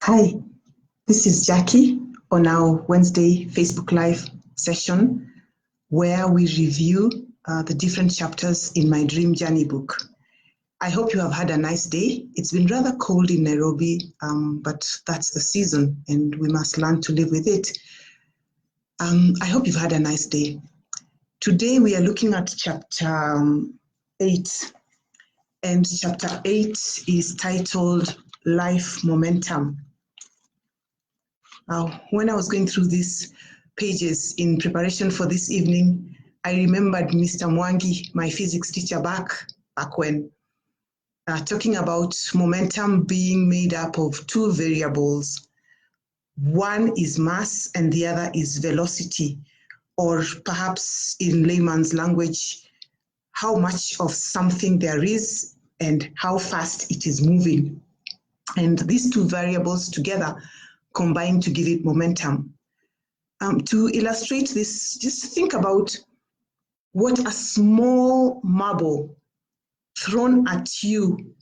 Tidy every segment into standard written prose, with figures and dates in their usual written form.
Hi, this is Jackie on our Wednesday Facebook Live session where we review the different chapters in my Dream Journey book. I hope you have had a nice day. It's been rather cold in Nairobi, but that's the season and we must learn to live with it. I hope you've had a nice day. Today we are looking at chapter 8, and chapter 8 is titled Life Momentum. When I was going through these pages in preparation for this evening, I remembered Mr. Mwangi, my physics teacher back when, talking about momentum being made up of two variables. One is mass and the other is velocity, or perhaps in layman's language, how much of something there is and how fast it is moving. And these two variables together combine to give it momentum. To illustrate this, just think about what a small marble thrown at you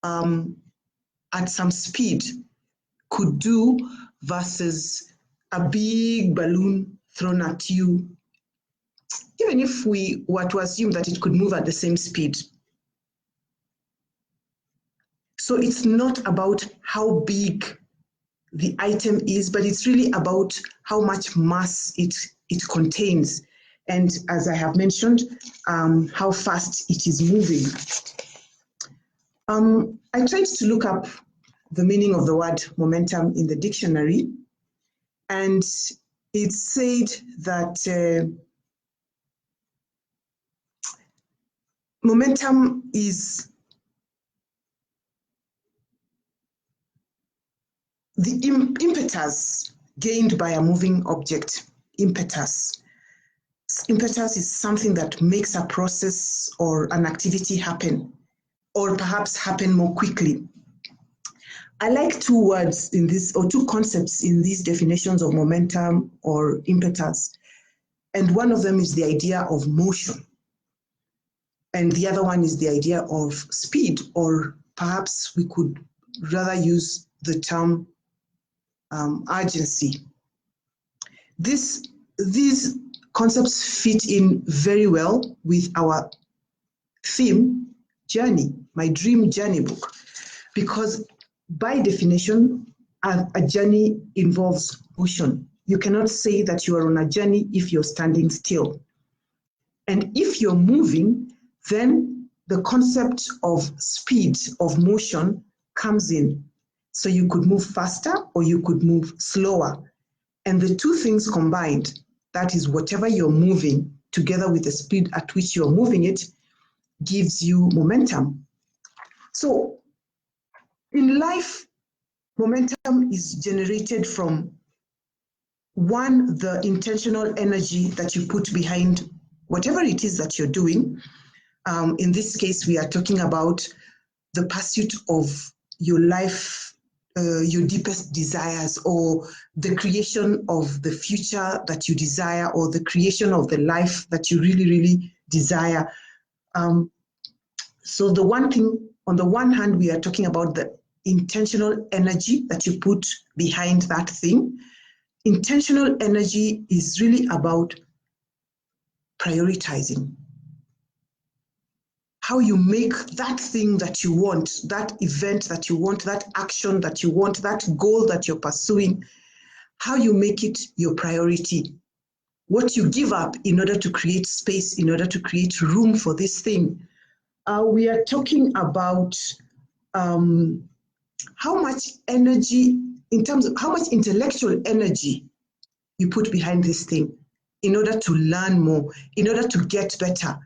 at some speed could do versus a big balloon thrown at you, even if we were to assume that it could move at the same speed. So it's not about how big the item is, but it's really about how much mass it contains. And as I have mentioned, how fast it is moving. I tried to look up the meaning of the word momentum in the dictionary, and it said that momentum is the impetus gained by a moving object. Impetus is something that makes a process or an activity happen, or perhaps happen more quickly. I like two words in this, or two concepts in these definitions of momentum or impetus. And one of them is the idea of motion. And the other one is the idea of speed, or perhaps we could rather use the term urgency. These concepts fit in very well with our theme, journey, my Dream Journey book, because by definition, a journey involves motion. You cannot say that you are on a journey if you're standing still. And if you're moving, then the concept of speed, of motion comes in. So you could move faster or you could move slower. And the two things combined, that is whatever you're moving together with the speed at which you're moving it, gives you momentum. So in life, momentum is generated from one, the intentional energy that you put behind whatever it is that you're doing. In this case, we are talking about the pursuit of your life, your deepest desires, or the creation of the future that you desire, or the creation of the life that you really, really desire. So the one thing, on the one hand, we are talking about the intentional energy that you put behind that thing. Intentional energy is really about prioritizing. How you make that thing that you want, that event that you want, that action that you want, that goal that you're pursuing, how you make it your priority. What you give up in order to create space, in order to create room for this thing. We are talking about how much energy, in terms of how much intellectual energy you put behind this thing in order to learn more, in order to get better.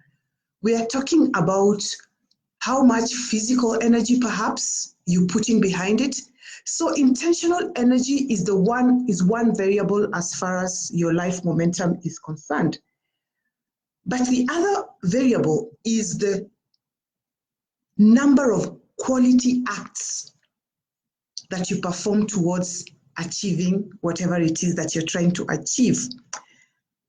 We are talking about how much physical energy perhaps you're putting behind it. So intentional energy is one variable as far as your life momentum is concerned. But the other variable is the number of quality acts that you perform towards achieving whatever it is that you're trying to achieve.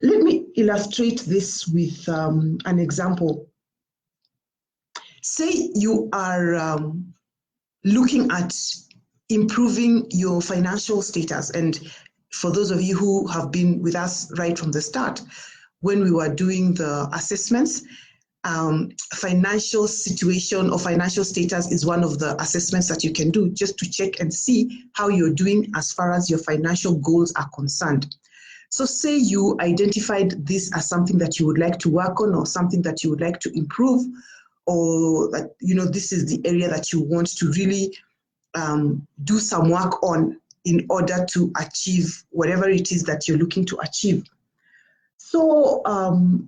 Let me illustrate this with an example. Say you are looking at improving your financial status. And for those of you who have been with us right from the start, when we were doing the assessments, financial situation or financial status is one of the assessments that you can do just to check and see how you're doing as far as your financial goals are concerned. So say you identified this as something that you would like to work on, or something that you would like to improve, or that, you know, this is the area that you want to really do some work on in order to achieve whatever it is that you're looking to achieve. So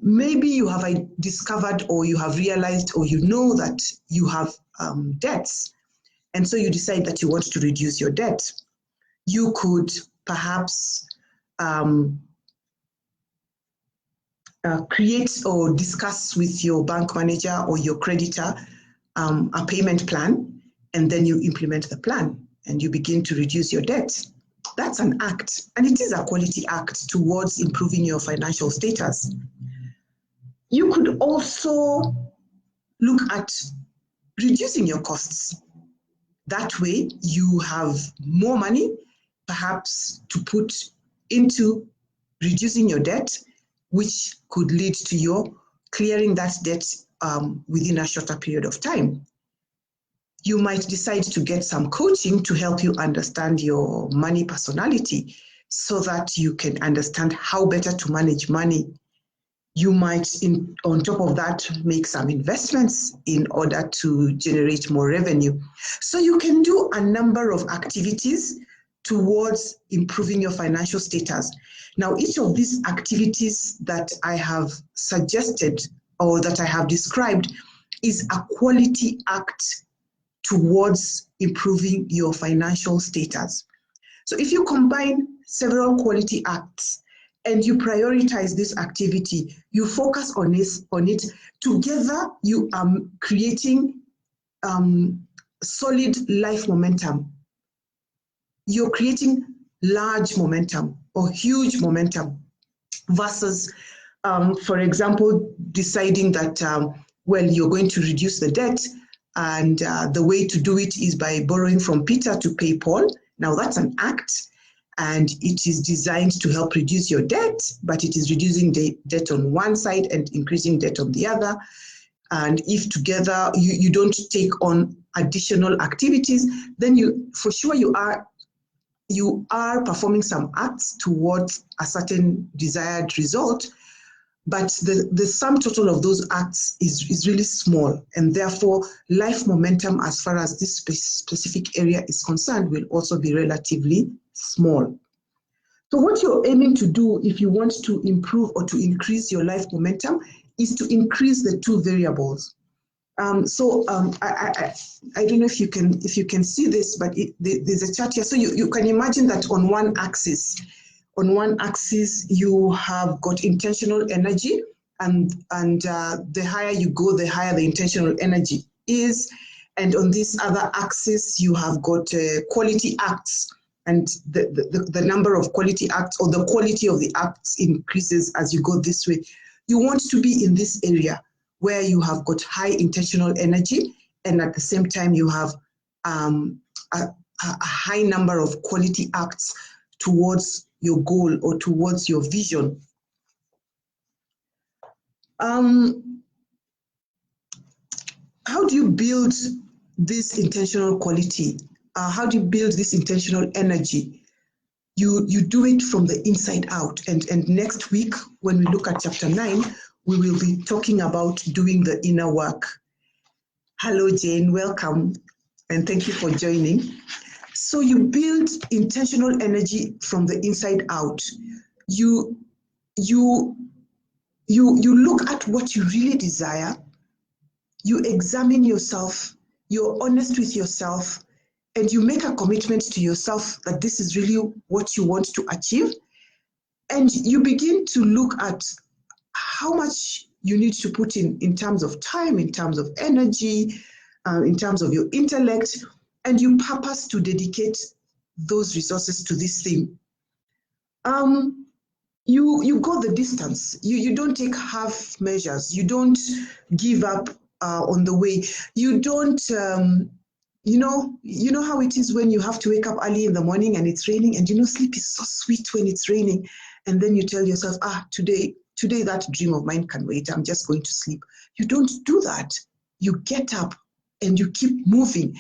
maybe you have discovered, or you have realized, or you know that you have debts, and so you decide that you want to reduce your debt. You could perhaps create or discuss with your bank manager or your creditor a payment plan, and then you implement the plan and you begin to reduce your debt. That's an act, and it is a quality act towards improving your financial status. You could also look at reducing your costs. That way, you have more money, perhaps, to put into reducing your debt, which could lead to your clearing that debt within a shorter period of time. You might decide to get some coaching to help you understand your money personality so that you can understand how better to manage money. You might, on top of that, make some investments in order to generate more revenue. So you can do a number of activities towards improving your financial status. Now, each of these activities that I have suggested or that I have described is a quality act towards improving your financial status. So if you combine several quality acts and you prioritize this activity, you focus on it, together you are creating solid life momentum. You're creating large momentum or huge momentum versus, for example, deciding that, well, you're going to reduce the debt, and the way to do it is by borrowing from Peter to pay Paul. Now that's an act, and it is designed to help reduce your debt, but it is reducing the debt on one side and increasing debt on the other. And if together you don't take on additional activities, then for sure you are performing some acts towards a certain desired result, but the sum total of those acts is really small, and therefore life momentum as far as this specific area is concerned will also be relatively small. So what you're aiming to do if you want to improve or to increase your life momentum is to increase the two variables. I don't know if you can see this, but there's a chart here. So you can imagine that on one axis you have got intentional energy, and the higher you go, the higher the intentional energy is. And on this other axis, you have got quality acts, and the number of quality acts, or the quality of the acts, increases as you go this way. You want to be in this area where you have got high intentional energy, and at the same time you have a high number of quality acts towards your goal or towards your vision. How do you build this intentional quality? How do you build this intentional energy? You do it from the inside out. And next week, when we look at chapter 9, we will be talking about doing the inner work. Hello, Jane, welcome, and thank you for joining. So you build intentional energy from the inside out. You look at what you really desire. You examine yourself. You're honest with yourself, and you make a commitment to yourself that this is really what you want to achieve. And you begin to look at how much you need to put in terms of time, in terms of energy, in terms of your intellect, and you purpose to dedicate those resources to this thing. You go the distance. You don't take half measures. You don't give up on the way. You don't you know how it is when you have to wake up early in the morning and it's raining, and sleep is so sweet when it's raining, and then you tell yourself, today that dream of mine can wait, I'm just going to sleep. You don't do that. You get up and you keep moving.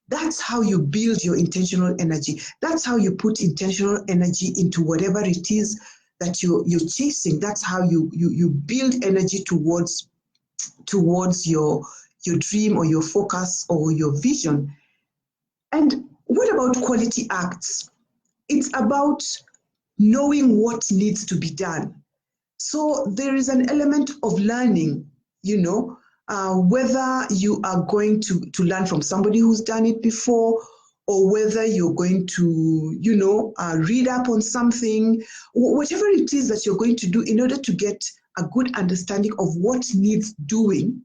That's how you build your intentional energy. That's how you put intentional energy into whatever it is that you're chasing. That's how you build energy towards your dream or your focus or your vision. And what about quality acts? It's about knowing what needs to be done. So there is an element of learning, whether you are going to learn from somebody who's done it before, or whether you're going to, read up on something, whatever it is that you're going to do in order to get a good understanding of what needs doing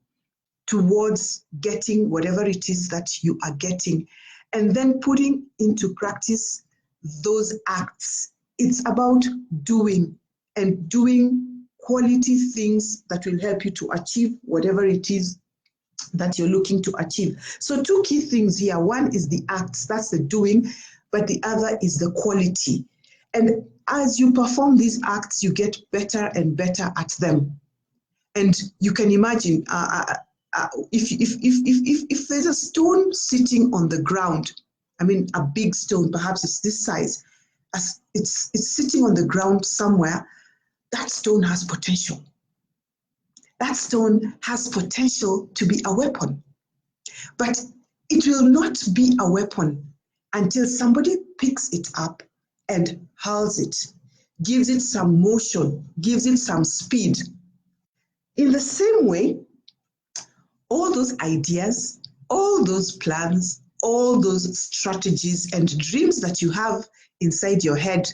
towards getting whatever it is that you are getting, and then putting into practice those acts. It's about doing, and doing quality things that will help you to achieve whatever it is that you're looking to achieve. So 2 key things here. One is the acts, that's the doing, but the other is the quality. And as you perform these acts, you get better and better at them. And you can imagine, if there's a stone sitting on the ground, I mean a big stone, perhaps it's this size, as it's sitting on the ground somewhere, that stone has potential. That stone has potential to be a weapon. But it will not be a weapon until somebody picks it up and hurls it, gives it some motion, gives it some speed. In the same way, all those ideas, all those plans, all those strategies and dreams that you have inside your head,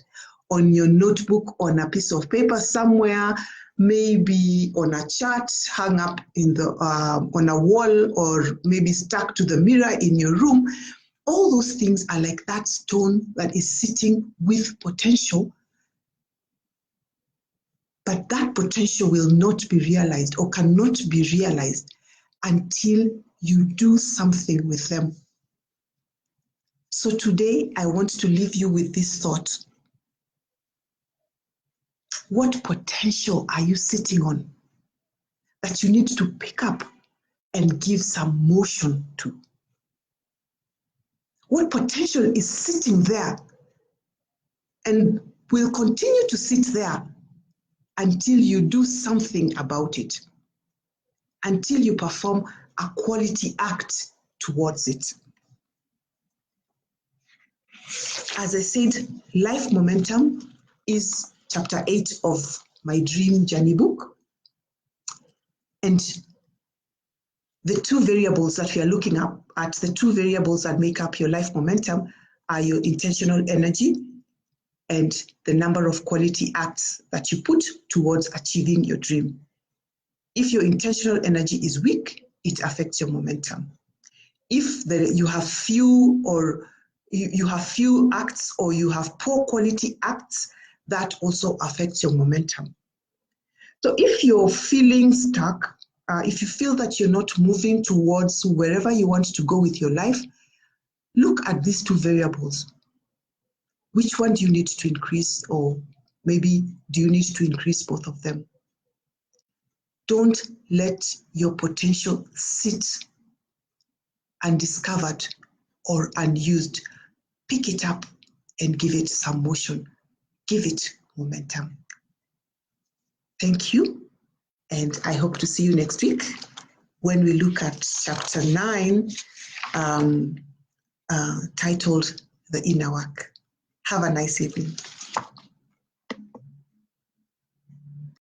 on your notebook, on a piece of paper somewhere, maybe on a chart hung up on a wall, or maybe stuck to the mirror in your room, all those things are like that stone that is sitting with potential. But that potential will not be realized, or cannot be realized, until you do something with them. So today, I want to leave you with this thought. What potential are you sitting on that you need to pick up and give some motion to? What potential is sitting there and will continue to sit there until you do something about it, until you perform a quality act towards it? As I said, Life Momentum is chapter 8 of my Dream Journey book. And the 2 variables that we are looking at, the 2 variables that make up your life momentum, are your intentional energy and the number of quality acts that you put towards achieving your dream. If your intentional energy is weak, it affects your momentum. If you have few acts, or you have poor quality acts, that also affects your momentum. So if you're feeling stuck, if you feel that you're not moving towards wherever you want to go with your life, look at these 2 variables. Which one do you need to increase, or maybe do you need to increase both of them? Don't let your potential sit undiscovered or unused. Pick it up and give it some motion. Give it momentum. Thank you, and I hope to see you next week when we look at chapter 9, titled The Inner Work. Have a nice evening.